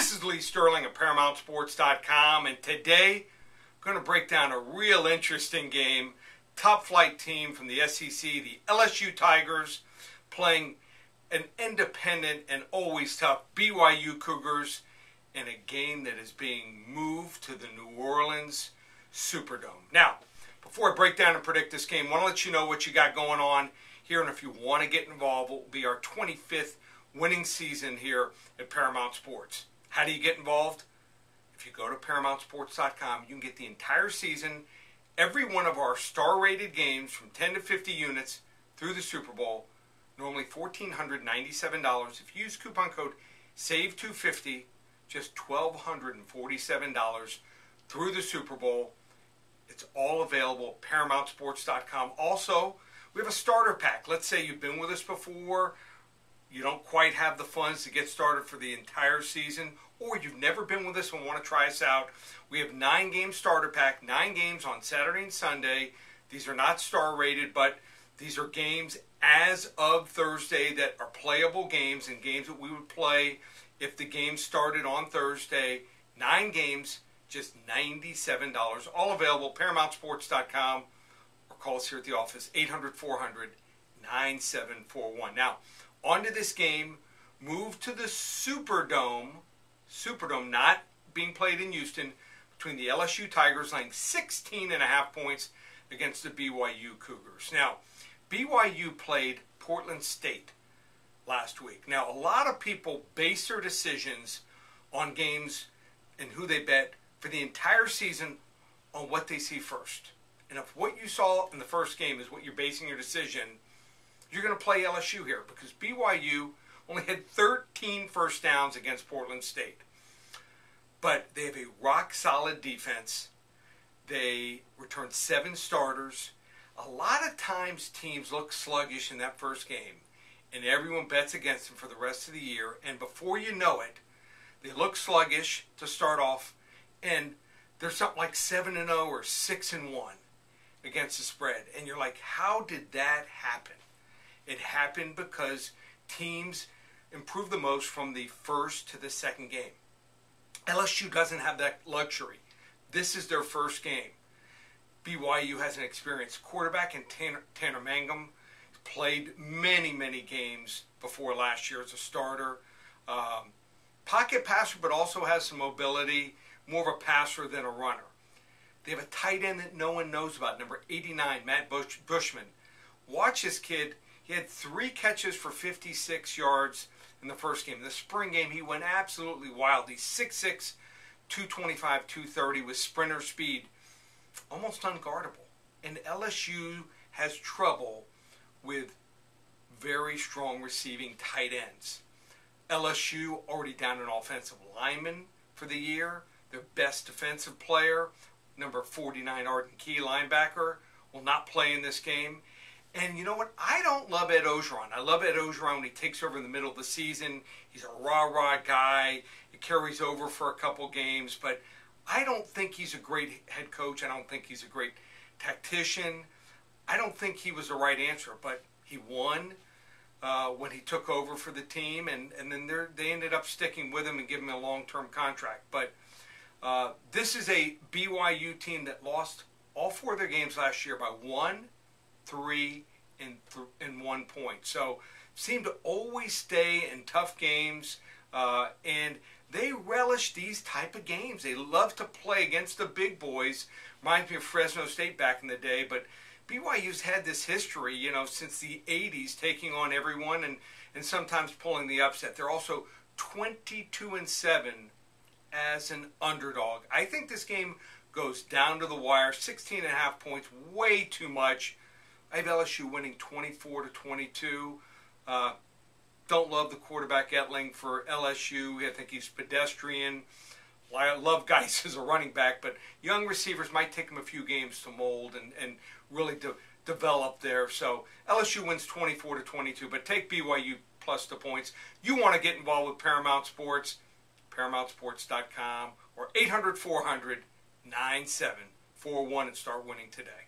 This is Lee Sterling at ParamountSports.com, and today I'm going to break down a real interesting game. Top flight team from the SEC, the LSU Tigers, playing an independent and always tough BYU Cougars in a game that is being moved to the New Orleans Superdome. Now, before I break down and predict this game, I want to let you know what you got going on here, and if you want to get involved, it will be our 25th winning season here at Paramount Sports. How do you get involved? If you go to ParamountSports.com, you can get the entire season, every one of our star-rated games from 10 to 50 units through the Super Bowl, normally $1,497. If you use coupon code SAVE250, just $1,247 through the Super Bowl. It's all available at ParamountSports.com. Also, we have a starter pack. Let's say you've been with us before, you don't quite have the funds to get started for the entire season, or you've never been with us and want to try us out. We have 9-game starter pack, 9 games on Saturday and Sunday. These are not star rated, but these are games as of Thursday that are playable games and games that we would play if the game started on Thursday. 9 games, just $97. All available at ParamountSports.com, or call us here at the office, 800-400-9741. Now, on to this game, move to the Superdome, not being played in Houston, between the LSU Tigers, laying 16.5 points against the BYU Cougars. Now, BYU played Portland State last week. Now, a lot of people base their decisions on games and who they bet for the entire season on what they see first. And if what you saw in the first game is what you're basing your decision, you're going to play LSU here, because BYU only had 13 first downs against Portland State. But they have a rock-solid defense. They returned 7 starters. A lot of times teams look sluggish in that first game, and everyone bets against them for the rest of the year. And before you know it, they look sluggish to start off, and they're something like 7-0 or 6-1 against the spread. And you're like, how did that happen? It happened because teams improve the most from the first to the second game. LSU doesn't have that luxury. This is their first game. BYU has an experienced quarterback in Tanner Mangum. He's played many, many games before last year as a starter. Pocket passer, but also has some mobility, more of a passer than a runner. They have a tight end that no one knows about, number 89, Matt Bushman. Watch this kid. He had 3 catches for 56 yards in the first game. The spring game, he went absolutely wild. He's 6'6", 225, 230 with sprinter speed, almost unguardable. And LSU has trouble with very strong receiving tight ends. LSU already down an offensive lineman for the year. Their best defensive player, number 49, Arden Key, linebacker, will not play in this game. And you know what? I don't love Ed Orgeron. I love Ed Orgeron when he takes over in the middle of the season. He's a rah-rah guy. He carries over for a couple games. But I don't think he's a great head coach. I don't think he's a great tactician. I don't think he was the right answer. But he won when he took over for the team. And then they ended up sticking with him and giving him a long-term contract. But this is a BYU team that lost all 4 of their games last year by 1, 3, and 1 point. So seem to always stay in tough games, and they relish these type of games. They love to play against the big boys. Reminds me of Fresno State back in the day, but BYU's had this history, you know, since the 80s, taking on everyone and sometimes pulling the upset. They're also 22-7 as an underdog. I think this game goes down to the wire. 16.5 points, way too much. I have LSU winning 24-22. Don't love the quarterback Etling for LSU. I think he's pedestrian. I love Geis as a running back, but young receivers might take him a few games to mold and really develop there. So LSU wins 24-22, but take BYU plus the points. You want to get involved with Paramount Sports, ParamountSports.com, or 800-400-9741 and start winning today.